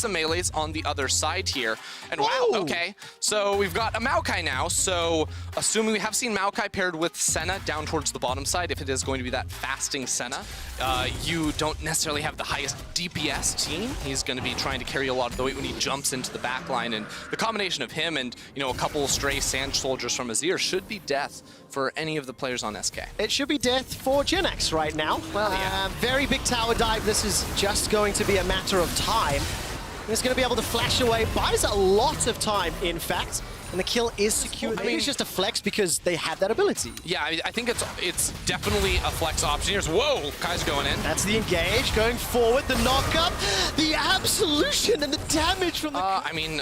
some melees on the other side here. And wow, okay. So we've got a Maokai now. So assuming we have seen Maokai paired with Senna down towards the bottom side, if it is going to be that fasting Senna, you don't necessarily have the highest DPS team. He's going to be trying to carry a lot of the weight when he jumps into the back line. And the combination of him and, you know, a couple stray Sand Soldiers from Azir should be death for any of the players on SK. It should be death for GenX right now. Well, yeah. Very big tower dive. This is just going to be a matter of time. He's going to be able to flash away. Buys a lot of time, in fact. And the kill is secured. I mean, it's just a flex because they have that ability. Yeah, I think it's definitely a flex option. Here's, whoa, Kai's going in. That's the engage, going forward, the knock-up, the absolution, and the damage from the... I mean,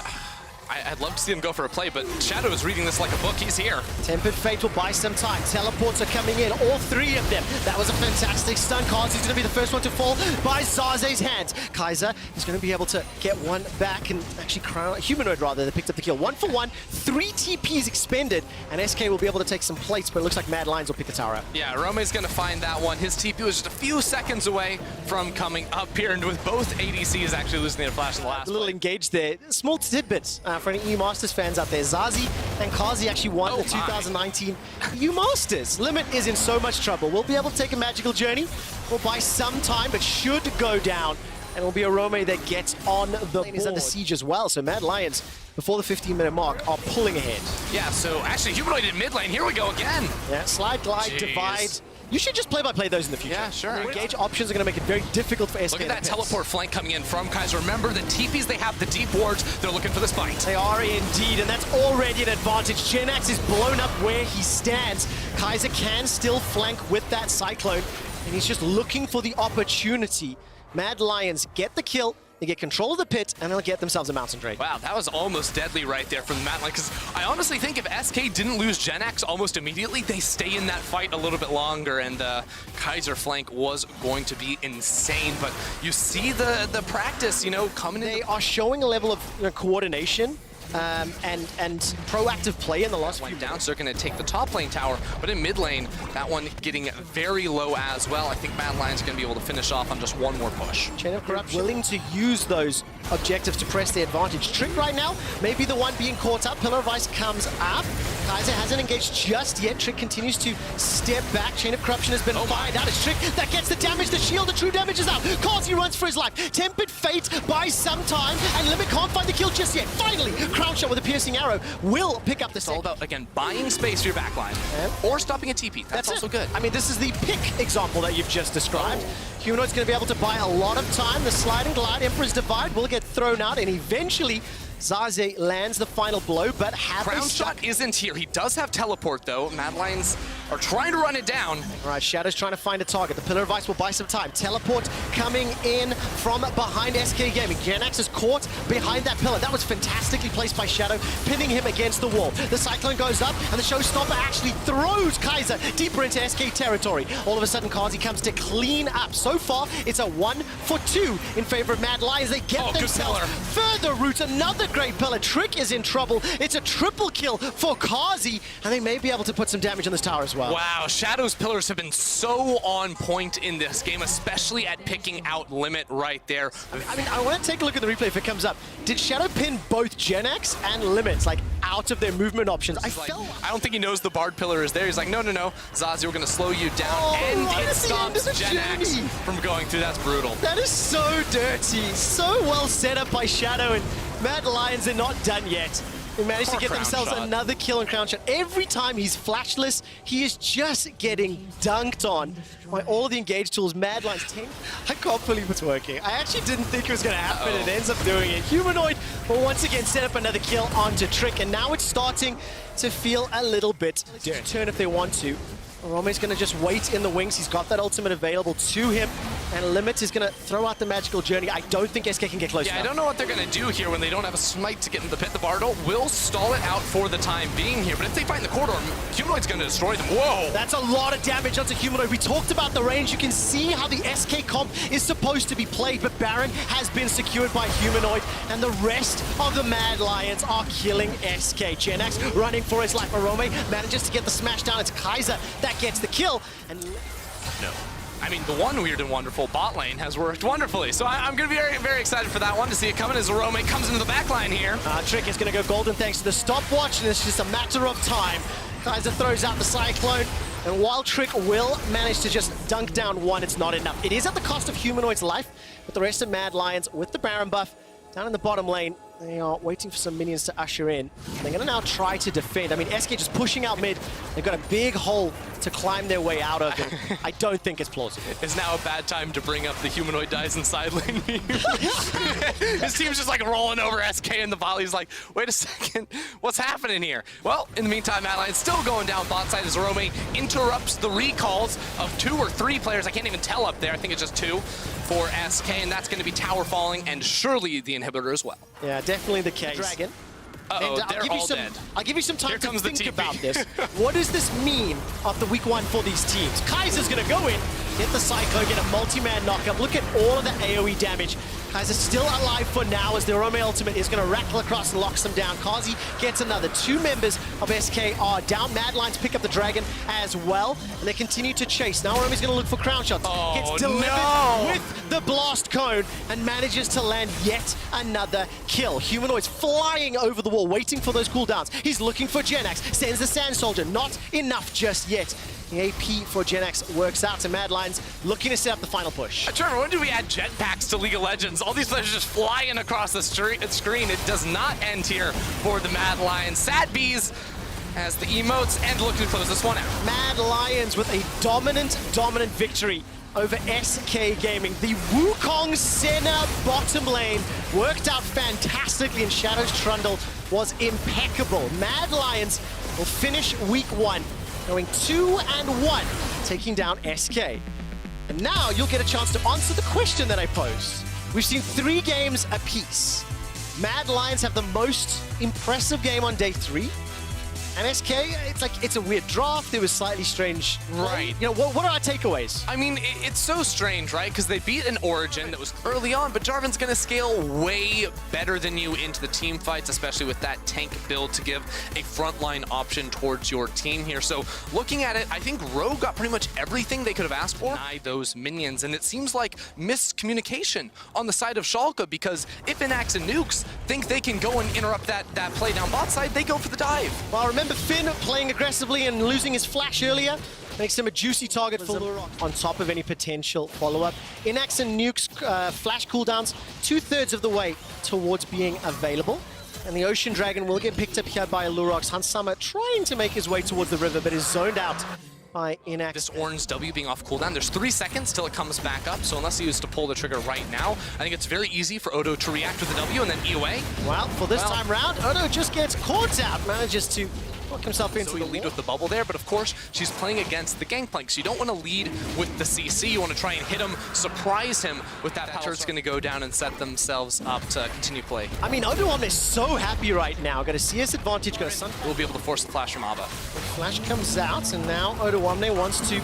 I'd love to see him go for a play, but Shadow is reading this like a book. He's here. Tempered Fate will buy some time. Teleports are coming in, all three of them. That was a fantastic stun. Kazi's going to be the first one to fall by Zaze's hands. Kaiser is going to be able to get one back and actually crown Humanoid rather. They picked up the kill. 1 for 1, 3 TPs expended, and SK will be able to take some plates, but it looks like Mad Lions will pick the tower up. Yeah, Rome's going to find that one. His TP was just a few seconds away from coming up here, and with both ADCs actually losing their flash in the last A little fight. engage there. Small tidbits for any EU Masters fans out there. Zazie and Kazi actually won the 2019 EU Masters. Limit is in so much trouble. We'll be able to take a magical journey. We'll buy some time, but should go down. And it'll be a Rome that gets on the board. He's under siege as well, so Mad Lions, before the 15-minute mark, are pulling ahead. Yeah, so actually Humanoid in mid lane. Here we go again. Yeah, slide, glide, divide. You should just play-by-play those in the future. Yeah, sure. The engage options are going to make it very difficult for SK. Look at that teleport flank coming in from Kaiser. Remember, the TPs they have, the deep wards, they're looking for this fight. They are indeed, and that's already an advantage. GenX is blown up where he stands. Kaiser can still flank with that Cyclone, and he's just looking for the opportunity. Mad Lions get the kill, they get control of the pit, and they'll get themselves a Mountain Drake. Wow, that was almost deadly right there from the Mad Lions, because I honestly think if SK didn't lose GenX almost immediately, they stay in that fight a little bit longer, and the Kaiser flank was going to be insane. But you see the practice, you know, coming in. They are showing a level of coordination and proactive play in the last few down, so they're going to take the top lane tower, but in mid lane, that one getting very low as well. I think Mad Lions are going to be able to finish off on just one more push. Chain of Corruption willing to use those objectives to press their advantage. Trick right now, maybe the one being caught up. Pillar of Ice comes up. Kaiser hasn't engaged just yet. Trick continues to step back. Chain of Corruption has been fired out. It's Trick that gets the damage. The shield, the true damage is out. Kazi runs for his life. Tempered Fate buys some time, and Limit can't find the kill just yet. Finally, Crown Shot with a piercing arrow will pick up the It's all about, again, buying space for your backline or stopping a TP. That's also good. I mean, this is the pick example that you've just described. Humanoid's going to be able to buy a lot of time. The slide and glide, Emperor's Divide will get thrown out, and eventually Zaze lands the final blow, but Crown Shot isn't here. He does have teleport, though. Mad Lions are trying to run it down. All right, Shadow's trying to find a target. The Pillar of Ice will buy some time. Teleport coming in from behind SK Gaming. GenX is caught behind that pillar. That was fantastically placed by Shadow, pinning him against the wall. The Cyclone goes up, and the Showstopper actually throws Kaiser deeper into SK territory. All of a sudden, Kazi comes to clean up. So far, it's a 1 for 2 in favor of Mad Lions. They get themselves further roots. Another great pillar. Trick is in trouble. It's a triple kill for Kazi, and they may be able to put some damage on this tower as well. Wow, Shadow's pillars have been so on point in this game, especially at picking out Limit right there. I mean, I want to take a look at the replay if it comes up. Did Shadow pin both GenX and Limits, like, out of their movement options? I don't think he knows the Bard pillar is there. He's like, no, Zazie, we're going to slow you down, and it stops GenX from going through. That's brutal. That is so dirty. So well set up by Shadow, and Mad Lions are not done yet. They managed to get themselves another kill on Crown Shot. Every time he's flashless, he is just getting dunked on by all of the engage tools. Mad Lions 10. I can't believe it's working. I actually didn't think it was going to happen. It ends up doing it. Humanoid will once again set up another kill onto Trick, and now it's starting to feel a little bit dirty. Turn if they want to. Rome's going to just wait in the wings. He's got that ultimate available to him. And Limit is going to throw out the magical journey. I don't think SK can get close enough. I don't know what they're going to do here when they don't have a smite to get in the pit. The Bardo will stall it out for the time being here. But if they find the corridor, Humanoid's going to destroy them. Whoa! That's a lot of damage onto Humanoid. We talked about the range. You can see how the SK comp is supposed to be played. But Baron has been secured by Humanoid. And the rest of the Mad Lions are killing SK. GenX running for his life. Arome manages to get the smash down. It's Kaiser that gets the kill. And no. I mean, the one weird and wonderful bot lane has worked wonderfully. So I'm going to be very, very excited for that one to see it coming as Rome comes into the back line here. Trick is going to go golden thanks to the stopwatch, and it's just a matter of time. Kaiser throws out the Cyclone, and while Trick will manage to just dunk down one, it's not enough. It is at the cost of Humanoid's life, but the rest of Mad Lions with the Baron buff down in the bottom lane. They are waiting for some minions to usher in. They're going to now try to defend. I mean, SK just pushing out mid. They've got a big hole to climb their way out of, and I don't think it's plausible. It's now a bad time to bring up the Humanoid dies in side lane. His team's just like rolling over SK in the volley. He's like, wait a second, what's happening here? Well, in the meantime, Mad Lions still going down bot side as Rome interrupts the recalls of 2 or 3 players. I can't even tell up there. I think it's just 2 for SK, and that's going to be tower falling and surely the inhibitor as well. Yeah, definitely the case. Dragon. Uh-oh, they're all dead. I'll give you some time to think TP. about this. What does this mean after week 1 for these teams? Kaiser's going to go in, get the Cyclone, get a multi-man knockup. Look at all of the AoE damage. Kaiser's still alive for now as the Rome ultimate is going to rattle across and locks them down. Kazi gets another. 2 members of SK are down. Mad Lions pick up the Dragon as well, and they continue to chase. Now Rome's going to look for crown shots. Oh, gets delivered no. with the blast cone and manages to land yet another kill. Humanoid's flying over the wall, waiting for those cooldowns. He's looking for Genax, sends the Sand Soldier. Not enough just yet. The AP for Genax works out to Mad Lions, looking to set up the final push. Trevor, when did we add jetpacks to League of Legends? All these players just flying across the screen. It does not end here for the Mad Lions. Sad Bees has the emotes and looking to close this one out. Mad Lions with a dominant victory over SK Gaming. The Wukong Senna bottom lane worked out fantastically, and Shadow's Trundle was impeccable. Mad Lions will finish week 1 going 2-1, taking down SK. And now you'll get a chance to answer the question that I posed. We've seen 3 games apiece. Mad Lions have the most impressive game on day 3. And SK, it's a weird draft. It was slightly strange. Right. You know, what are our takeaways? I mean, it's so strange, right? Because they beat an Origin that was early on, but Jarvan's going to scale way better than you into the team fights, especially with that tank build to give a frontline option towards your team here. So looking at it, I think Rogue got pretty much everything they could have asked for. Deny those minions, and it seems like miscommunication on the side of Schalke, because if Inax and Nukes think they can go and interrupt that play down bot side, they go for the dive. Well, remember Finn playing aggressively and losing his flash earlier? Makes him a juicy target for Lurok on top of any potential follow-up. Inax and Nuke's flash cooldowns 2/3 of the way towards being available. And the Ocean Dragon will get picked up here by Lurok's. Hansama trying to make his way towards the river, but is zoned out by Inax. This orange W being off cooldown, there's 3 seconds till it comes back up, so unless he was to pull the trigger right now, I think it's very easy for Odo to react with the W and then E away. Well, for this time round, Odo just gets caught out, manages to lock himself into the lead with the bubble there, but of course, she's playing against the Gangplank, so you don't want to lead with the CC, you want to try and hit him, surprise him with that power. It's going to go down and set themselves up to continue play. I mean, Odo is so happy right now. Got a CS advantage, got a Sun. We'll be able to force the flash from Abba. Flash comes out, and now Odo wants to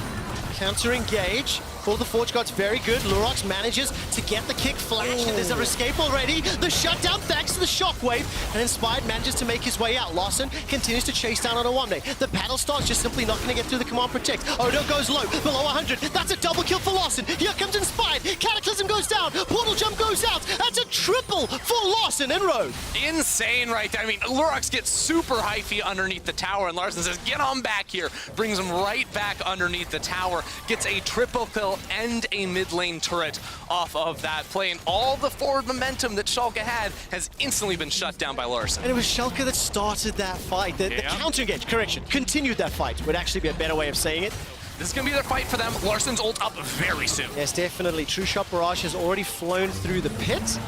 counter-engage. Pull the Forge God's very good. Lurox manages to get the kick flash, and there's an escape already. The shutdown thanks to the shockwave, and Inspired manages to make his way out. Lawson continues to chase down Odo. The battle starts just simply not going to get through the command protect. Odo goes low, below 100. That's a double kill for Lawson. Here comes Inspired. Cataclysm goes down. Portal jump goes out. That's a triple for Lawson and Rogue. Insane right there. I mean, Lurox gets super hyphy underneath the tower, and Larson says, get on back here. Brings him right back underneath the tower. Gets a triple kill and a mid lane turret off of that play, and all the forward momentum that Schalke had has instantly been shut down by Larson. And it was Schalke that started that fight. The counter-engage, continued that fight would actually be a better way of saying it. This is going to be their fight for them. Larson's ult up very soon. Yes, definitely. True Shot Barrage has already flown through the pit.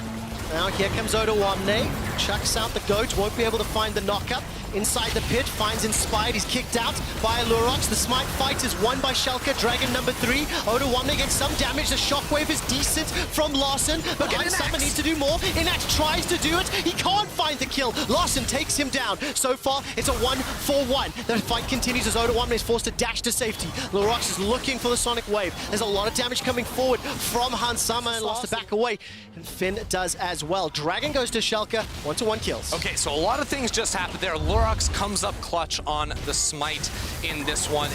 Now here comes Odoamne, chucks out the goat, won't be able to find the knockup. Inside the pit, finds Inspired, he's kicked out by Lurox. The Smite fight is won by Schalke, Dragon number 3. Odoamne gets some damage, the shockwave is decent from Larson, but Hansama needs to do more. Inax tries to do it, he can't find the kill. Larson takes him down. So far, it's a 1-for-1. The fight continues as Odoamne is forced to dash to safety. Lurox is looking for the Sonic Wave. There's a lot of damage coming forward from Hansama and lost to back away. And Finn does as well. Dragon goes to Schalke, 1-to-1 kills. Okay, so a lot of things just happened there. Lurox comes up clutch on the smite in this one.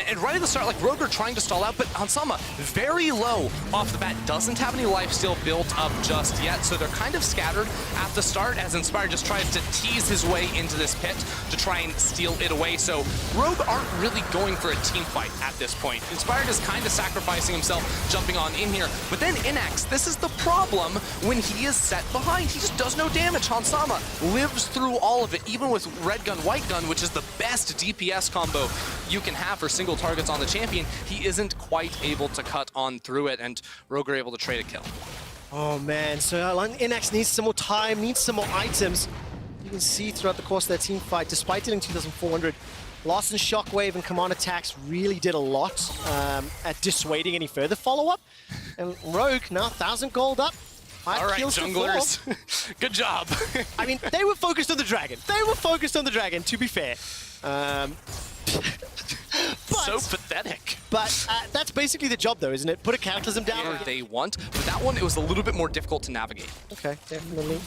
And right at the start, like Roger trying to stall out, but Hansama very low off the bat, doesn't have any lifesteal built up just yet. So they're kind of scattered at the start as Inspired just tries to tease his way into this pit to try and steal it away. So Rogue aren't really going for a team fight at this point. Inspired is kind of sacrificing himself, jumping on in here. But then Inax, this is the problem when he is set behind. He just does no damage. Hansama lives through all of it, even with red gun, white gun, which is the best DPS combo you can have for single targets on the champion. He isn't quite able to cut on through it, and Rogue are able to trade a kill. Oh man, so Inax needs some more time, needs some more items. You can see throughout the course of their team fight, despite dealing 2,400, Larsen's Shockwave and command attacks really did a lot at dissuading any further follow-up. And Rogue, now 1,000 gold up. All right, junglers. Good job. I mean, they were focused on the dragon. They were focused on the dragon, to be fair. So pathetic. But that's basically the job, though, isn't it? Put a Cataclysm down. Whatever they want, but that one, it was a little bit more difficult to navigate. Okay, definitely.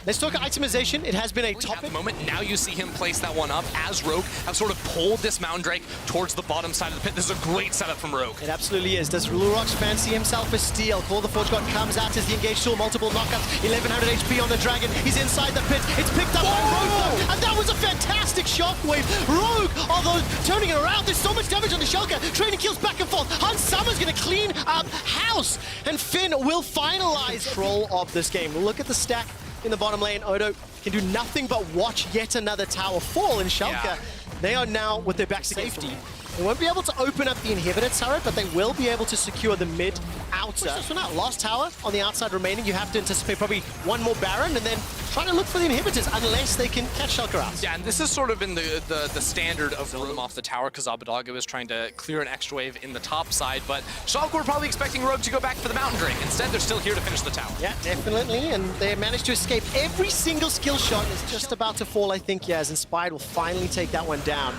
Let's talk itemization. It has been a topic. At the moment, now you see him place that one up as Rogue have sort of pulled this Mountain Drake towards the bottom side of the pit. This is a great setup from Rogue. It absolutely is. Does Lurox fancy himself a steal? Call the Forge God comes out as the engaged tool, multiple knockouts, 1100 HP on the dragon. He's inside the pit. It's picked up by Rogue, though, and that was a fantastic shockwave. Rogue, although turning it around, there's so much damage on the Shulker. Trading kills back and forth. Hansama's going to clean up house, and Finn will finalize control of this game. Look at the stack in the bottom lane. Odo can do nothing but watch yet another tower fall in Shulker. Yeah. They are now with their back safety. They won't be able to open up the inhibitor turret, but they will be able to secure the mid-outer. So now, last tower on the outside remaining, you have to anticipate probably one more Baron and then try to look for the inhibitors unless they can catch Shulker out. Yeah, and this has sort of been the standard of room off the tower because Abadaga was trying to clear an extra wave in the top side, but Schalke were probably expecting Rogue to go back for the Mountain Drake. Instead, they're still here to finish the tower. Yeah, definitely, and they managed to escape. Every single skill shot is just about to fall, I think, yeah, as Inspired will finally take that one down.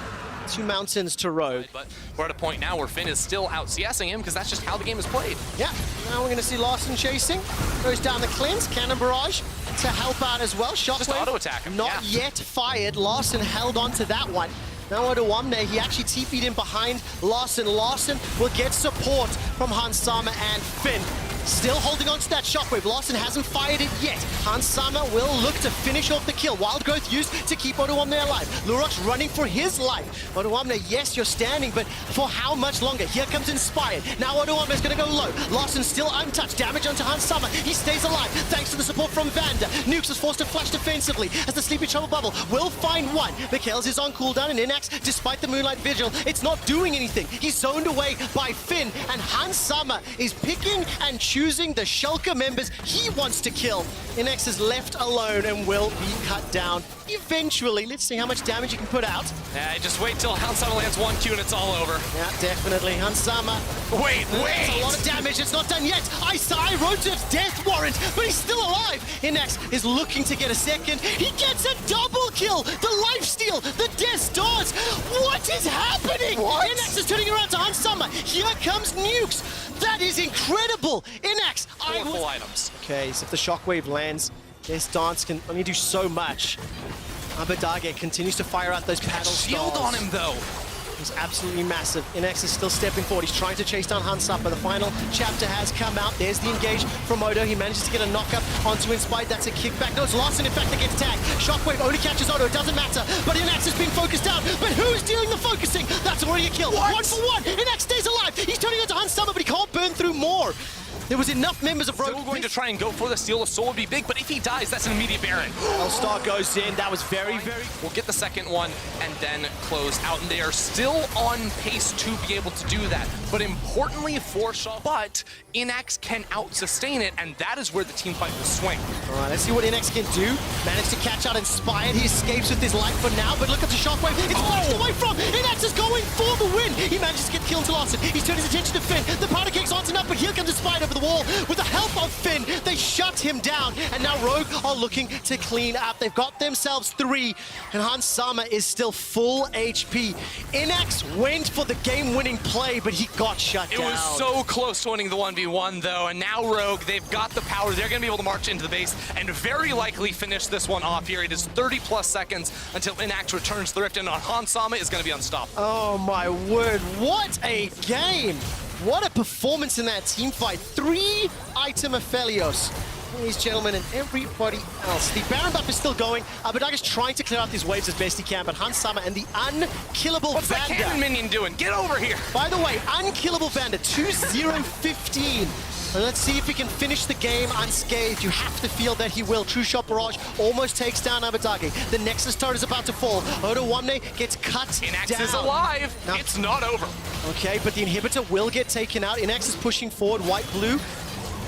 2 mountains to Rogue. But we're at a point now where Finn is still out CSing him because that's just how the game is played. Yeah, now we're going to see Larsen chasing. Goes down the cleanse, Cannon Barrage to help out as well. Shockwave, just auto attack him. Not yet fired. Larsen held on to that one. Now Odoamne, he actually TP'd in behind Larsen. Larsen will get support from Hansama and Finn. Still holding on to that shockwave. Larsen hasn't fired it yet. Hansama will look to finish off the kill. Wild Growth used to keep Odoamne alive. Lurox running for his life. Odoamne, yes, you're standing, but for how much longer? Here comes Inspired. Now Odoamne is going to go low. Larsen still untouched. Damage onto Hansama. He stays alive thanks to the support from Vander. Nukes is forced to flash defensively as the Sleepy Trouble Bubble will find one. Mikhails is on cooldown, and Inax, despite the Moonlight Vigil, it's not doing anything. He's zoned away by Finn, and Hansama is picking and choosing the Shulker members he wants to kill. Inax is left alone and will be cut down eventually. Let's see how much damage you can put out. Yeah, just wait till Hansama lands 1 Q and it's all over. Yeah, definitely. Hansama. Wait! That's a lot of damage. It's not done yet. I wrote his death warrant, but he's still alive. Inax is looking to get a second. He gets a double kill. The lifesteal, the death stars. What is happening? What? Inax is turning around to Hansama. Here comes Nukes. That is incredible. Inax. Full items. Okay, so if the shockwave lands, this dance can only do so much. Abadage continues to fire out those paddle Shield stars. on him, though. He's absolutely massive. Inax is still stepping forward. He's trying to chase down Hansama. The final chapter has come out. There's the engage from Odo. He manages to get a knockup onto Inspired. That's a kickback. No, it's Larsen, in fact, that gets tagged. Shockwave only catches Odo. It doesn't matter. But Inax has been focused down. But who's doing the focusing? That's already a kill. What? 1 for 1. Inax stays alive. He's turning onto Hansama, but he can't burn through more. There was enough members of Rogue. Still going to try and go for the steal. A soul would be big, but if he dies, that's an immediate Baron. L-Star goes in. That was very... We'll get the second one and then close out. And they are still on pace to be able to do that. But importantly for Shaw, but Inax can out-sustain it, and that is where the team fight will swing. All right, let's see what Inax can do. Managed to catch out Inspired. He escapes with his life for now, but look at the shockwave. It's flashed away from. Inax is going for the win. He manages to get killed to Larsen. He's turned his attention to Finn. The powder cake's aren't enough, but here comes Inspired over the the wall. With the help of Finn, they shut him down. And now Rogue are looking to clean up. They've got themselves 3. And Hans Sama is still full HP. Inax went for the game-winning play, but he got shut down. It was so close to winning the 1v1, though. And now Rogue, they've got the power. They're going to be able to march into the base and very likely finish this one off here. It is 30+ seconds until Inax returns the Rift, and Hans Sama is going to be unstoppable. Oh my word, what a game! What a performance in that team fight. 3 item Aphelios. These gentlemen and everybody else. The Baron buff is still going. Abadaga's trying to clear out these waves as best he can, but Hans Sama and the unkillable What's Vanda. that cannon minion doing? Get over here! By the way, unkillable Vanda, 2-0-15. Let's see if he can finish the game unscathed. You have to feel that he will. True Shot Barrage almost takes down Abadage. The Nexus turret is about to fall. Odo Wamne gets cut Inax down. is alive. Now, it's not over. okay, but the inhibitor will get taken out. Inax is pushing forward, white-blue.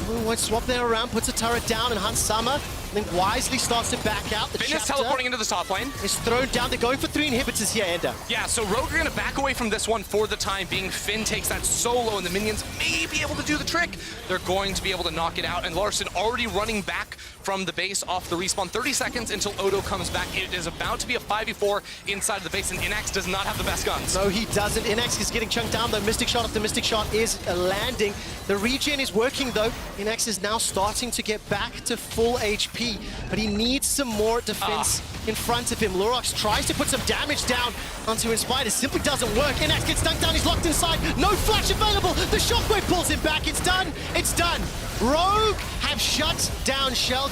Ooh, swap there around, puts a turret down, and Hans Sama then wisely starts to back out. The Finn is chapter teleporting into the top lane. is thrown down. They're going for 3 inhibitors here, Ender. Yeah, so Rogue are going to back away from this one for the time being. Finn takes that solo, and the minions may be able to do the trick. They're going to be able to knock it out, and Larson already running back from the base off the respawn. 30 seconds until Odo comes back. It is about to be a 5v4 inside of the base, and Inax does not have the best guns. No, he doesn't. Inax is getting chunked down, though. Mystic Shot after Mystic Shot is landing. The regen is working, though. Inax is now starting to get back to full HP, but he needs some more defense in front of him. Lurox tries to put some damage down onto Inspired. It simply doesn't work. Inax gets dunked down. He's locked inside. No flash available. The Shockwave pulls him back. It's done. It's done. Rogue have shut down Schalke.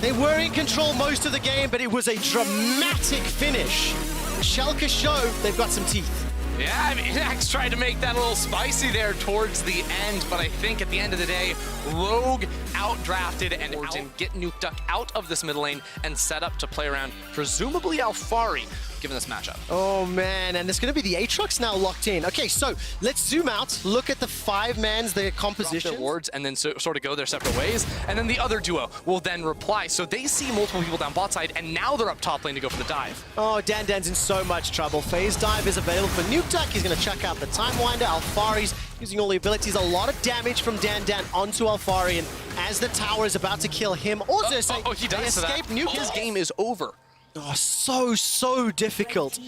They were in control most of the game, but it was a dramatic finish. Schalke show they've got some teeth. Yeah, I mean, Inax tried to make that a little spicy there towards the end, but I think at the end of the day, Rogue outdrafted and get Nuke Duck out of this mid lane and set up to play around, presumably Alfari, given this matchup. Oh man, and there's going to be the Aatrox now locked in. Okay, so let's zoom out, look at the 5-mans, their composition. Their wards and then sort of go their separate ways, and then the other duo will then reply. So they see multiple people down bot side, and now they're up top lane to go for the dive. Oh, Dan's in so much trouble. Phase Dive is available for Nuke Duck. He's going to chuck out the Time Winder. Alfari's using all the abilities. A lot of damage from Dan onto Alfari, and as the tower is about to kill him, also he dies to that. escape Nuke. His game is over. Oh, so difficult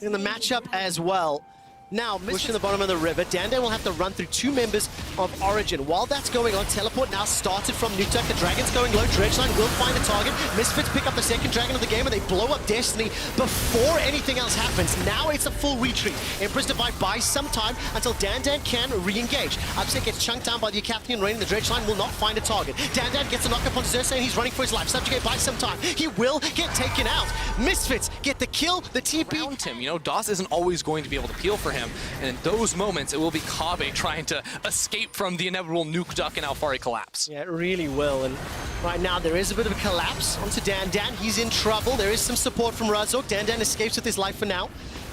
in the matchup as well. Now, pushing the bottom of the river, Dan will have to run through 2 members of Origin. While that's going on, Teleport now started from Nuke Duck. The Dragon's going low. Dredgeline will find a target. Misfits pick up the second Dragon of the game, and they blow up Destiny before anything else happens. Now it's a full retreat. Empress Divide buys some time until Dan can re-engage. Upset gets chunked down by the Acathian Rain, and the Dredgeline will not find a target. Dan gets a knock-up on Xerxes, and he's running for his life. Subjugate buys some time. He will get taken out. Misfits get the kill, the TP. Around him, you know, DOS isn't always going to be able to peel for him. And in those moments, it will be Kaveh trying to escape from the inevitable Nuke Duck and Alfari collapse. Yeah, it really will. And right now, there is a bit of a collapse onto Dan. He's in trouble. There is some support from Razork. Dan escapes with his life for now.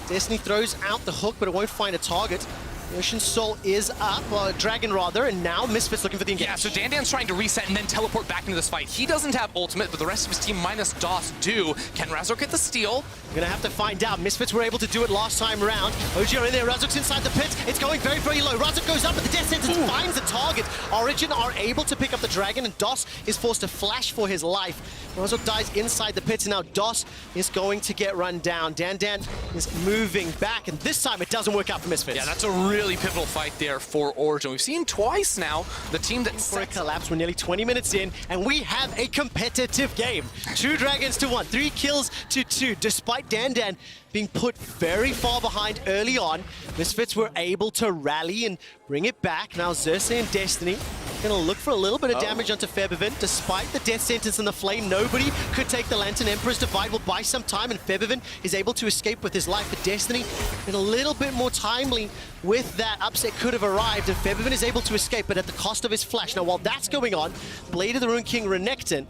Destiny throws out the hook, but it won't find a target. Ocean Soul is up, Dragon rather, and now Misfits looking for the engage. Yeah, so Dan's trying to reset and then teleport back into this fight. He doesn't have ultimate, but the rest of his team minus DOS do. Can Razork get the steal? We're gonna have to find out. Misfits were able to do it last time around. OG are in there, Razork's inside the pit. It's going very, very low. Razork goes up, but the Death Sentence finds the target. Origin are able to pick up the Dragon, and DOS is forced to flash for his life. Razork dies inside the pit, and now DOS is going to get run down. Dan is moving back, and this time it doesn't work out for Misfits. Yeah, that's a really pivotal fight there for Origin. We've seen twice now the team that for a collapse. We're nearly 20 minutes in, and we have a competitive game. 2 Dragons to 1, 3 kills to 2. Despite Dan being put very far behind early on, Misfits were able to rally and bring it back. Now Xerxes and Destiny gonna look for a little bit of damage onto Febivin. Despite the death sentence in the flame, nobody could take the Lantern. Emperor's Divide will buy some time, and Febivin is able to escape with his life. But Destiny, in a little bit more timely with that, Upset could have arrived, and Febivin is able to escape, but at the cost of his flash. Now, while that's going on, Blade of the Rune King Renekton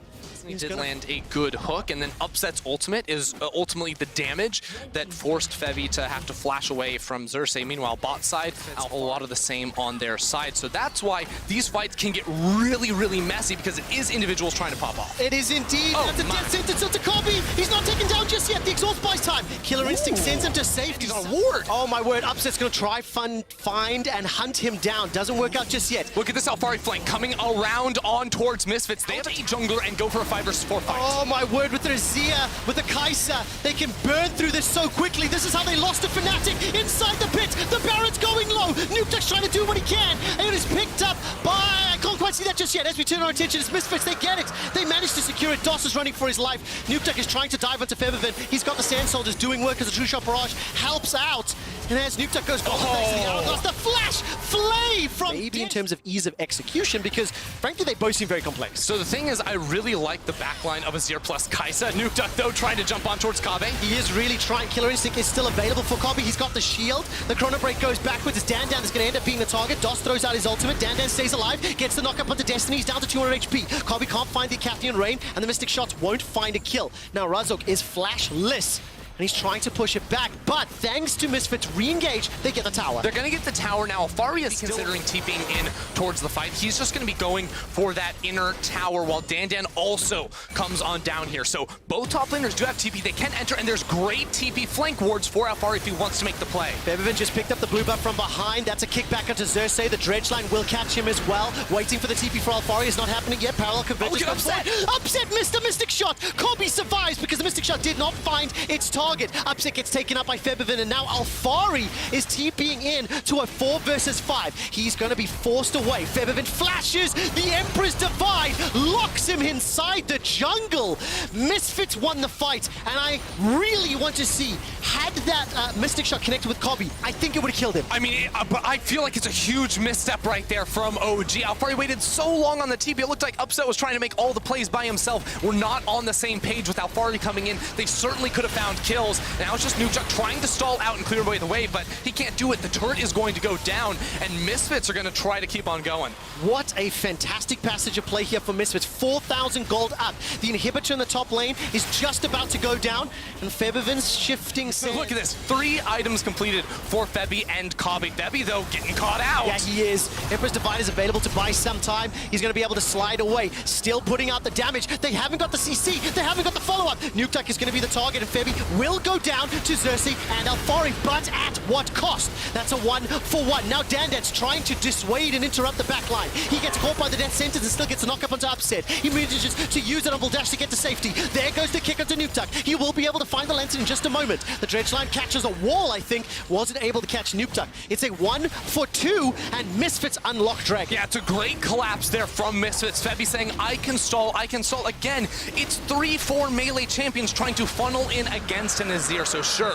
He did land a good hook, and then Upset's ultimate is ultimately the damage that forced Febby to have to flash away from Xerxes. Meanwhile, bot side, a lot of the same on their side. So that's why these fights can get really, really messy, because it is individuals trying to pop off. It is indeed. Oh, That's a death sentence to Kobe. He's not taken down just yet. The exhaust buys time. Killer Instinct sends him to safety. He's on a ward. Oh my word. Upset's going to try find and hunt him down. Doesn't work out just yet. Look at this Alfari flank coming around on towards Misfits. They have a jungler and go for a 5 versus 4 fight. Oh my word, with the Azir, with the Kai'Sa, they can burn through this so quickly. This is how they lost a Fnatic inside the pit. The Baron's going low. Nukeduck's trying to do what he can. And it is picked up by, I can't quite see that just yet. As we turn our attention, it's Misfits. They get it. They managed to secure it. Doss is running for his life. Nukeduck is trying to dive onto Feathervin. He's got the Sand Soldiers doing work as a True Shot Barrage helps out. And as Nukeduck goes for the flash flay from maybe in terms of ease of execution, because frankly they both seem very complex. So the thing is, I really like the backline of Azir plus Kai'Sa. Nukeduck though trying to jump on towards Kobbe. He is really trying. Killer Instinct is still available for Kobbe. He's got the shield. The Chrono Break goes backwards. It's Dandan is going to end up being the target. Doss throws out his ultimate. Dandan stays alive, gets the knock up onto Destiny. He's down to 200 HP. Kobbe can't find the Captain Rain, and the Mystic Shots won't find a kill. Now Razok is flashless, and he's trying to push it back, but thanks to Misfits re-engage, they get the tower. They're going to get the tower now. Alfari is considering TPing in towards the fight. He's just going to be going for that inner tower, while Dandan also comes on down here. So both top laners do have TP. They can enter, and there's great TP flank wards for Alfari if he wants to make the play. Feathervin just picked up the blue buff from behind. That's a kickback onto Xerxes. The dredge line will catch him as well. Waiting for the TP for Alfari is not happening yet. Parallel convergence. Upset missed a Mystic Shot. Kobbe survives because the Mystic Shot did not find its target. Upset gets taken up by Feathervin, and now Alfari is TPing in to a 4 versus 5. He's going to be forced away. Feathervin flashes. The Emperor's Divide locks him inside the jungle. Misfits won the fight, and I really want to see, had that Mystic Shot connected with Kobbe, I think it would have killed him. I mean, but I feel like it's a huge misstep right there from OG. Alfari waited so long on the TP. It looked like Upset was trying to make all the plays by himself. We're not on the same page with Alfari coming in. They certainly could have found kills. Now it's just Nukeduck trying to stall out and clear away the wave, but he can't do it. The turret is going to go down, and Misfits are going to try to keep on going. What a fantastic passage of play here for Misfits. 4,000 gold up. The inhibitor in the top lane is just about to go down, and Feathervin's shifting sand. Look at this. 3 items completed for Febby and Kobbe. Febby, though, getting caught out. Yeah, he is. Emperor's Divide is available to buy some time. He's going to be able to slide away. Still putting out the damage. They haven't got the CC. They haven't got the follow-up. Nukeduck is going to be the target, and Febby will go down to Xerxes and Alfari, but at what cost? That's a 1-for-1. Now Dandan's trying to dissuade and interrupt the backline. He gets caught by the death sentence and still gets a knock up onto Upset. He manages to use a double dash to get to safety. There goes the kick onto Nukeduck. He will be able to find the lantern in just a moment. The dredge line catches a wall, I think. Wasn't able to catch Nukeduck. It's a 1-for-2, and Misfits unlock Dragon. Yeah, it's a great collapse there from Misfits. Febby saying, I can stall again. It's 3-4 melee champions trying to funnel in against an Azir, so sure.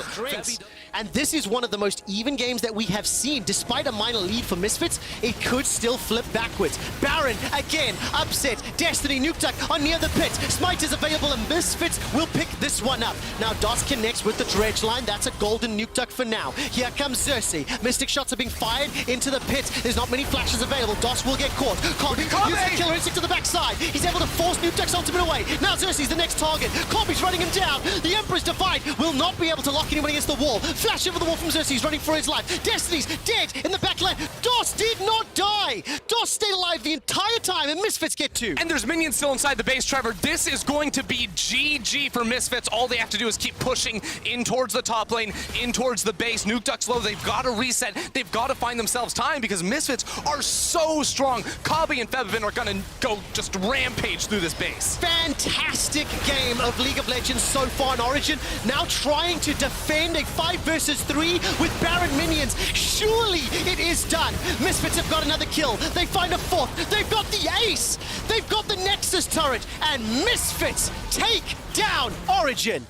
And this is one of the most even games that we have seen. Despite a minor lead for Misfits, it could still flip backwards. Baron, again, Upset, Destiny, Nukeduck are near the pit. Smite is available, and Misfits will pick this one up. Now Doss connects with the dredge line. That's a golden Nukeduck for now. Here comes Xerxes. Mystic Shots are being fired into the pit. There's not many flashes available. Doss will get caught. Kobbe uses Killer Instinct to the backside. He's able to force Nukeduck's ultimate away. Now Xerxes the next target. Kobbe's running him down. The Emperor's Divide will not be able to lock anyone against the wall. Flash over the wall from Xerxes, running for his life. Destiny's dead in the back lane. Doss did not die. Doss stayed alive the entire time, and Misfits get 2. And there's minions still inside the base, Trevor. This is going to be GG for Misfits. All they have to do is keep pushing in towards the top lane, in towards the base. Nukeduck's low. They've got to reset. They've got to find themselves time because Misfits are so strong. Kobbe and Feathervin are going to go just rampage through this base. Fantastic game of League of Legends so far in Origin. Now trying to defend a 5 versus 3 with Baron minions. Surely it is done. Misfits have got another kill. They find a 4th. They've got the ace. They've got the Nexus turret. And Misfits take down Origin.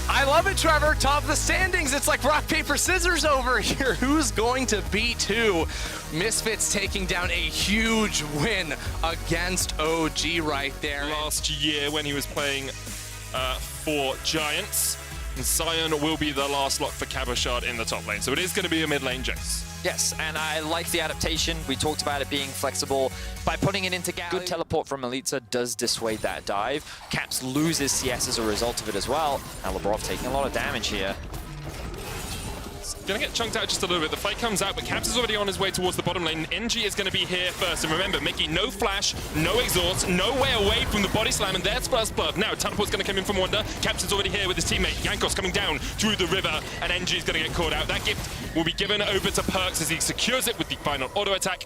I love it, Trevor. Top of the standings. It's like rock, paper, scissors over here. Who's going to beat who? Misfits taking down a huge win against OG right there. Last year when he was playing for Giants. And Sion will be the last lock for Cabochard in the top lane. So it is going to be a mid lane Jace. Yes, and I like the adaptation. We talked about it being flexible. By putting it into Galley, good teleport from Melitza does dissuade that dive. Caps loses CS as a result of it as well. And Labrov taking a lot of damage here. Gonna get chunked out just a little bit. The fight comes out, but Caps is already on his way towards the bottom lane. NG is gonna be here first. And remember, Mickey, no flash, no exhaust, no way away from the body slam, and there's first blood. Now, teleport's gonna come in from Wonder. Caps is already here with his teammate. Jankos coming down through the river, and NG is gonna get caught out. That gift will be given over to Perks as he secures it with the final auto attack.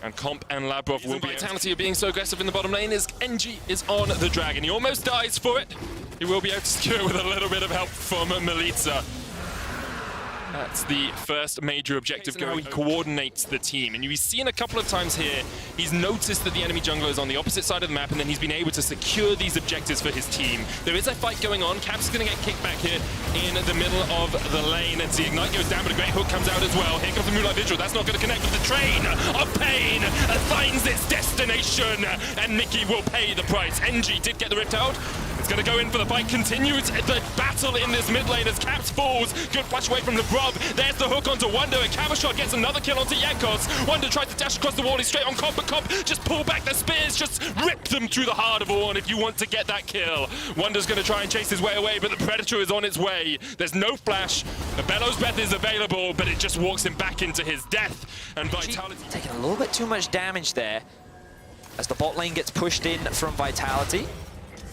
And Comp and Labrov will be. The vitality of being so aggressive in the bottom lane is NG is on the dragon. He almost dies for it. He will be able to secure it with a little bit of help from Melitza. That's the first major objective going. He coordinates the team, and you've seen a couple of times here, he's noticed that the enemy jungler is on the opposite side of the map, and then he's been able to secure these objectives for his team. There is a fight going on. Caps is going to get kicked back here in the middle of the lane, and the Ignite goes down, but a great hook comes out as well. Here comes the Moonlight Vigil. That's not going to connect with the train of pain. Finds its destination, and Mickey will pay the price. NG did get the Rift out. It's going to go in for the fight. Continues the battle in this mid lane as Caps falls. Good flash away from Labrov. There's the hook onto Wonder, and Cabochard gets another kill onto Jankos. Wonder tries to dash across the wall. He's straight on Comp, but Comp just pull back the spears. Just rip them through the heart of Ornn if you want to get that kill. Wonder's going to try and chase his way away, but the Predator is on its way. There's no flash. The Bellows Breath is available, but it just walks him back into his death. And Vitality taking a little bit too much damage there as the bot lane gets pushed in from Vitality.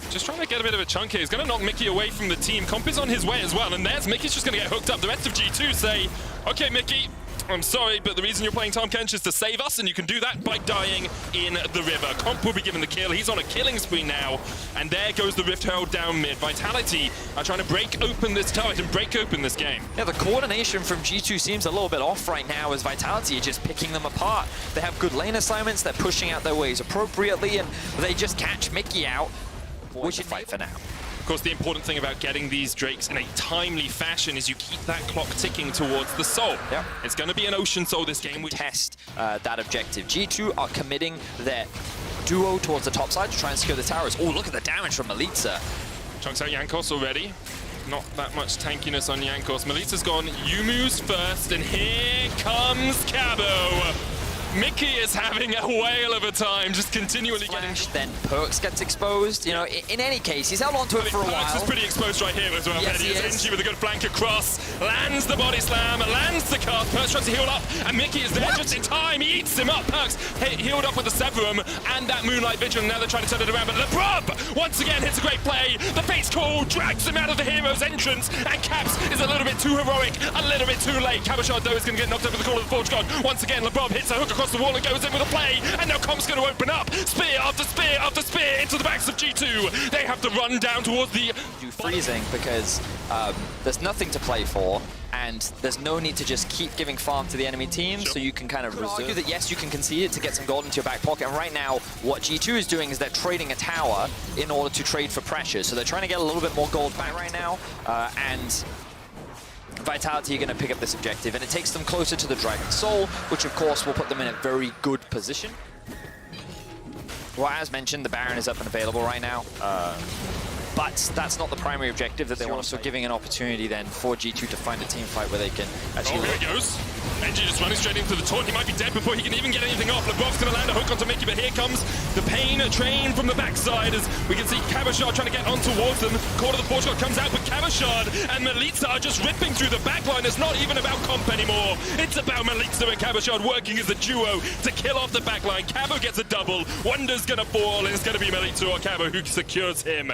Just trying to get a bit of a chunk here. He's going to knock Mickey away from the team. Comp is on his way as well, and there's Mickey's just going to get hooked up. The rest of G2 say, okay, Mickey, I'm sorry, but the reason you're playing Tahm Kench is to save us, and you can do that by dying in the river. Comp will be given the kill. He's on a killing spree now, and there goes the Rift Herald down mid. Vitality are trying to break open this turret and break open this game. Yeah, the coordination from G2 seems a little bit off right now as Vitality are just picking them apart. They have good lane assignments, they're pushing out their ways appropriately, and they just catch Mickey out. Which is fight for now. Of course, the important thing about getting these Drakes in a timely fashion is you keep that clock ticking towards the soul. Yep. It's going to be an Ocean Soul this game. Test that objective. G2 are committing their duo towards the top side to try and secure the towers. Oh, look at the damage from Melitza. Chunks out Jankos already. Not that much tankiness on Jankos. Melitza's gone. Yumu's first, and here comes Cabo. Mickey is having a whale of a time, just continually getting... Then Perks gets exposed. You know, in any case, he's held on to it for a while. Perks is pretty exposed right here as well. Yes, he is. NG with a good flank across, lands the body slam, lands the cast. Perks tries to heal up, and Mickey is there just in time. He eats him up. Perks healed up with the Severum and that Moonlight Vigil. Now they're trying to turn it around, but Labrov once again hits a great play. The Fate's Call drags him out of the hero's entrance, and Caps is a little bit too heroic, a little bit too late. Cabochard, though, is going to get knocked over the Call of the Forge God. Once again, Labrov hits a hook across the wall and goes in with a play, and now Comp's going to open up. Spear after spear after spear into the backs of G2. They have to run down towards the... Freezing because there's nothing to play for, and there's no need to just keep giving farm to the enemy team, so you can kind of argue that yes, you can concede it to get some gold into your back pocket, and right now what G2 is doing is they're trading a tower in order to trade for pressure, so they're trying to get a little bit more gold back right now, and Vitality are going to pick up this objective, and it takes them closer to the Dragon Soul, which of course will put them in a very good position. Well, as mentioned, the Baron is up and available right now, but that's not the primary objective that they want, so giving an opportunity then for G2 to find a team fight where they can actually... Oh, here he goes. NG just running straight into the taunt. He might be dead before he can even get anything off. Labrov's going to land a hook onto Mickey, but here comes the pain train from the backside as we can see Cabochard trying to get on towards them. Call of the Forge God comes out, but Cabochard and Melitza are just ripping through the backline. It's not even about Comp anymore. It's about Melitza and Cabochard working as a duo to kill off the backline. Cabo gets a double. Wonder's going to fall, and it's going to be Melitza or Cabo who secures him.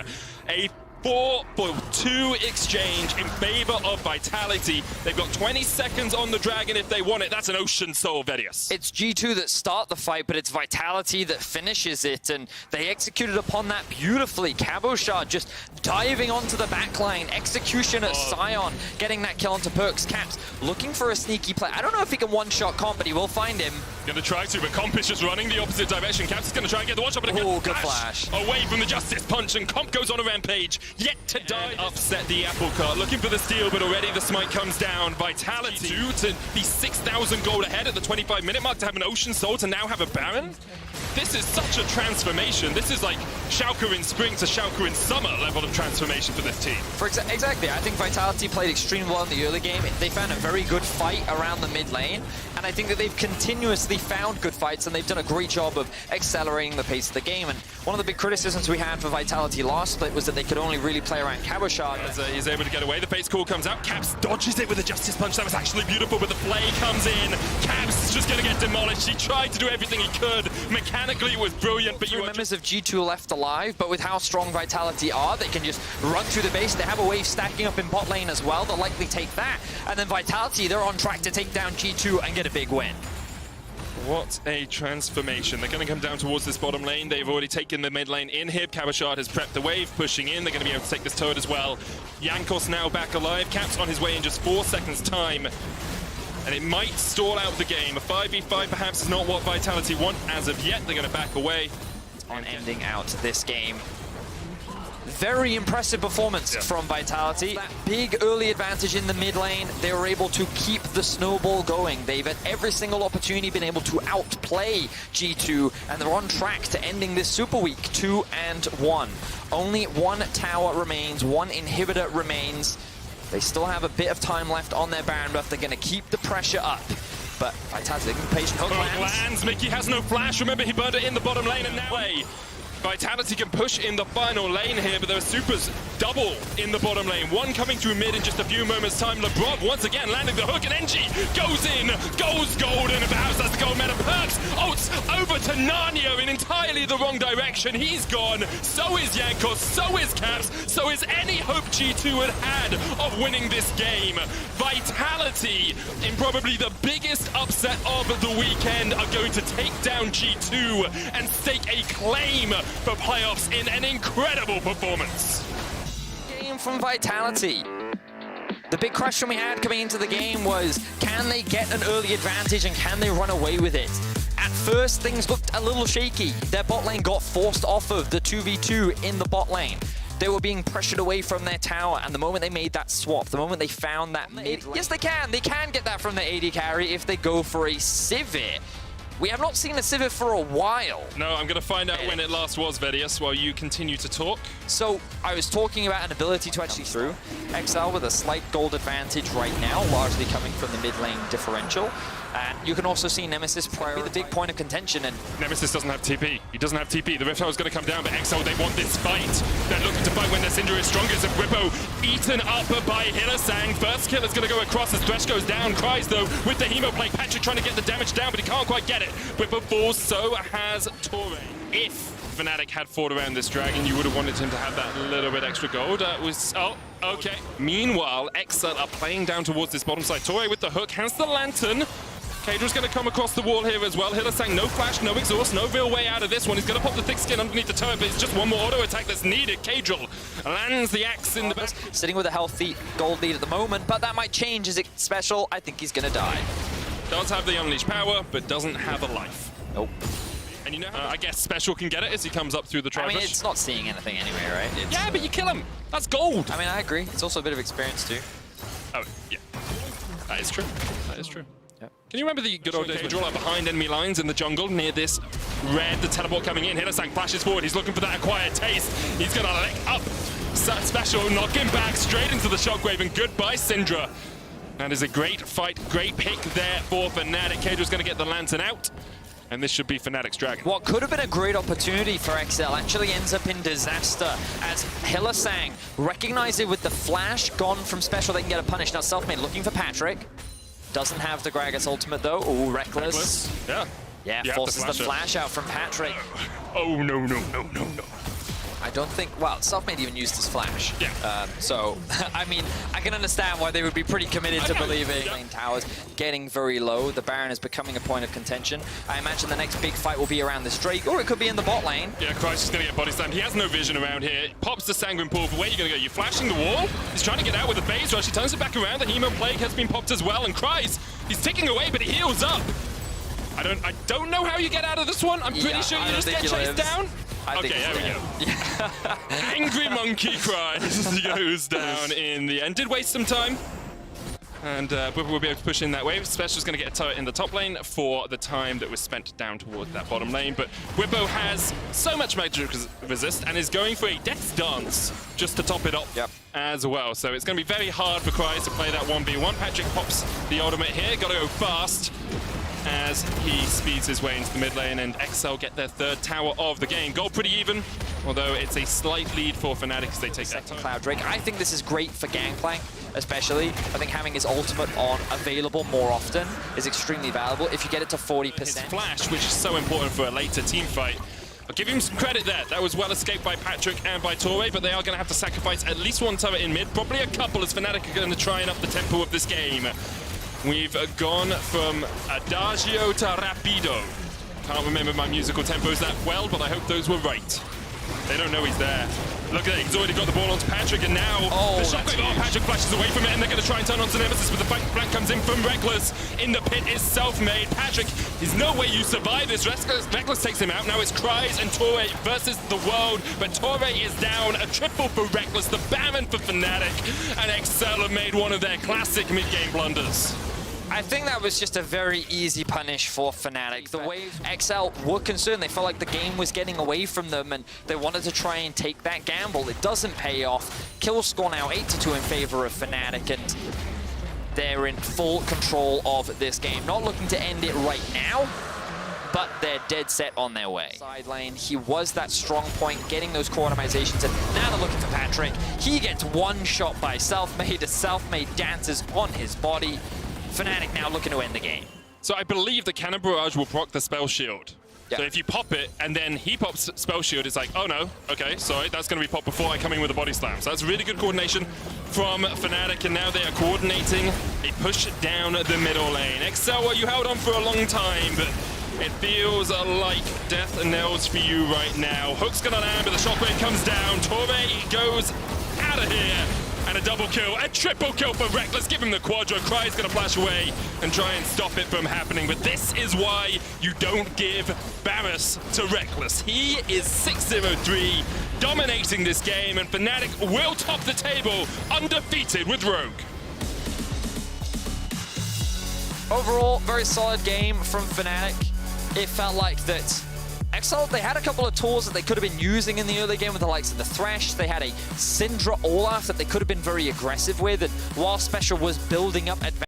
A 4-for-2 exchange in favor of Vitality. They've got 20 seconds on the Dragon if they want it. That's an Ocean Soul, Vedius. It's G2 that start the fight, but it's Vitality that finishes it, and they executed upon that beautifully. Cabochard just diving onto the backline. Execution at Sion, getting that kill onto Perks. Caps looking for a sneaky play. I don't know if he can one-shot Comp, but he will find him. Gonna try to, but Comp is just running the opposite direction. Caps is gonna try and get the one-shot, but a good flash away from the Justice Punch, and Comp goes on a rampage. Yet to die. Upset the apple cart, looking for the steal, but already the smite comes down. Vitality to be 6,000 gold ahead at the 25-minute mark to have an Ocean Soul to now have a Baron. This is such a transformation. This is like Schalke in spring to Schalke in summer level of transformation for this team. Exactly. I think Vitality played extremely well in the early game. They found a very good fight around the mid lane, and I think that they've continuously found good fights, and they've done a great job of accelerating the pace of the game. And one of the big criticisms we had for Vitality last split was that they could only really play around Cabochard. As he's able to get away, the face call comes out. Caps dodges it with a Justice Punch. That was actually beautiful, but the play comes in. Caps is just going to get demolished. He tried to do everything he could. Mechanically, it was brilliant, but you members of G2 left alive, but with how strong Vitality are, they can just run through the base. They have a wave stacking up in bot lane as well. They'll likely take that. And then Vitality, they're on track to take down G2 and get a big win. What a transformation. They're going to come down towards this bottom lane. They've already taken the mid lane in here. Cabochard has prepped the wave, pushing in. They're going to be able to take this turret as well. Jankos now back alive. Caps on his way in just 4 seconds' time. And it might stall out the game. A 5v5 perhaps is not what Vitality want as of yet. They're going to back away. On ending out this game. Very impressive performance from Vitality. That big early advantage in the mid lane, they were able to keep the snowball going. They've at every single opportunity been able to outplay G2, and they're on track to ending this Super Week 2-1. Only one tower remains, one inhibitor remains. They still have a bit of time left on their Baron buff. They're going to keep the pressure up. But Vitality, patient hook lands. Mickey has no flash. Remember, he burned it in the bottom lane, and now Vitality can push in the final lane here, but there are supers double in the bottom lane. One coming through mid in just a few moments' time. LeBron once again landing the hook, and NG goes in, goes golden. If the house has the gold meta, Perks ults over to Narnia in entirely the wrong direction. He's gone. So is Jankos. So is Caps. So is any hope G2 had of winning this game. Vitality, in probably the biggest upset of the weekend, are going to take down G2 and stake a claim for playoffs in an incredible performance. Game from Vitality. The big question we had coming into the game was, can they get an early advantage and can they run away with it? At first, things looked a little shaky. Their bot lane got forced off of the 2v2 in the bot lane. They were being pressured away from their tower, and the moment they made that swap, the moment they found that mid... Yes, they can get that from the AD carry if they go for a Sivir. We have not seen a Sivir for a while. No, I'm going to find out when it last was, Vedius, while you continue to talk. So, I was talking about an ability to actually through. XL with a slight gold advantage right now, largely coming from the mid lane differential. And you can also see Nemesis prioritize the big point of contention. And Nemesis doesn't have TP. He doesn't have TP. The Rift Tower is going to come down, but XL, they want this fight. They're looking to fight when their Syndra is strongest. And Whippo eaten up by Hillisang. First kill is going to go across as Thresh goes down. Cries, though, with the Hemo Plague. Patrick trying to get the damage down, but he can't quite get it. Whippo falls, so has Torre. If Fnatic had fought around this dragon, you would have wanted him to have that little bit extra gold. Oh, okay. Meanwhile, XL are playing down towards this bottom side. Torre with the hook, has the lantern. Kaedra's going to come across the wall here as well. Hillisang, no flash, no exhaust, no real way out of this one. He's going to pop the thick skin underneath the turret, but it's just one more auto attack that's needed. Kaedra lands the axe in the back. Sitting with a healthy gold lead at the moment, but that might change. Is it special? I think he's going to die. Does have the unleashed power, but doesn't have a life. Nope. And you know how I guess special can get it as he comes up through the tri-push? I mean, it's not seeing anything anyway, right? Yeah, but you kill him. That's gold. I mean, I agree. It's also a bit of experience too. Oh, yeah. That is true. That is true. Can you remember the good old days when you're behind enemy lines in the jungle near this red, the teleport coming in? Hillisang flashes forward. He's looking for that acquired taste. He's going to lick up special, knock him back straight into the shockwave, and goodbye, Syndra. That is a great fight, great pick there for Fnatic. Kaedra's going to get the lantern out, and this should be Fnatic's dragon. What could have been a great opportunity for XL actually ends up in disaster as Hillisang recognized it with the flash gone from special. They can get a punish. Now Selfmade looking for Patrick. Doesn't have the Gragas ultimate though. Oh, reckless. Yeah. Yeah, forces the flash out from Patrick. Oh, no. I don't think, well, Selfmade even used his flash. Yeah. So, I mean, I can understand why they would be pretty committed to believing lane towers getting very low. The Baron is becoming a point of contention. I imagine the next big fight will be around this Drake, or it could be in the bot lane. Yeah, Christ is going to get body slammed. He has no vision around here. Pops the Sanguine Pool, but where are you going to go? You're flashing the wall? He's trying to get out with the phase rush. He turns it back around. The Hemo Plague has been popped as well, and Cries, he's ticking away, but he heals up. I don't know how you get out of this one. I'm pretty sure you just get chased down. Okay, there we go. Yeah. Angry Monkey Cries goes down in the end. Did waste some time. And Bubba will be able to push in that wave. Special's going to get a turret in the top lane for the time that was spent down towards that bottom lane. But Whippo has so much magic resist and is going for a Death's Dance just to top it up as well. So it's going to be very hard for Cries to play that 1v1. Patrick pops the ultimate here. Got to go fast as he speeds his way into the mid lane, and XL get their third tower of the game. Goal pretty even, although it's a slight lead for Fnatic as they take that tower. Cloud Drake. I think this is great for Gangplank, especially. I think having his ultimate on available more often is extremely valuable if you get it to 40%. His flash, which is so important for a later team fight. I'll give him some credit there. That was well escaped by Patrick and by Torre, but they are going to have to sacrifice at least one turret in mid, probably a couple, as Fnatic are going to try and up the tempo of this game. We've gone from Adagio to Rapido. Can't remember my musical tempos that well, but I hope those were right. They don't know he's there. Look at it, he's already got the ball onto Patrick, and now the shockwave. Oh, Patrick flashes away from it, and they're going to try and turn onto Nemesis, but the flank comes in from Reckless. In the pit is self-made. Patrick, there's no way you survive this. Reckless takes him out. Now it's Cries and Torre versus the world, but Torre is down. A triple for Reckless, the Baron for Fnatic, and XL have made one of their classic mid-game blunders. I think that was just a very easy punish for Fnatic. The way XL were concerned, they felt like the game was getting away from them and they wanted to try and take that gamble. It doesn't pay off. Kill score now 8-2 in favor of Fnatic, and they're in full control of this game. Not looking to end it right now, but they're dead set on their way. Side lane, he was that strong point, getting those core optimizations, and now they're looking for Patrick. He gets one shot by Selfmade, as Selfmade dances on his body. Fnatic now looking to end the game. So I believe the Cannon Barrage will proc the Spell Shield. So if you pop it, and then he pops Spell Shield, it's like, oh no, okay, sorry, that's going to be popped before I come in with a Body Slam. So that's really good coordination from Fnatic, and now they are coordinating a push down the middle lane. XL, well, you held on for a long time, but it feels like death knells for you right now. Hook's going to land, but the shockwave comes down. Torre goes out of here. And a double kill, a triple kill for Reckless. Give him the quadra. Cry's gonna flash away and try and stop it from happening. But this is why you don't give Barris to Reckless. He is 6-0-3, dominating this game, and Fnatic will top the table undefeated with Rogue. Overall, very solid game from Fnatic. It felt like that XL, they had a couple of tools that they could have been using in the early game with the likes of the Thresh. They had a Syndra Olaf that they could have been very aggressive with, and while Special was building up advantage.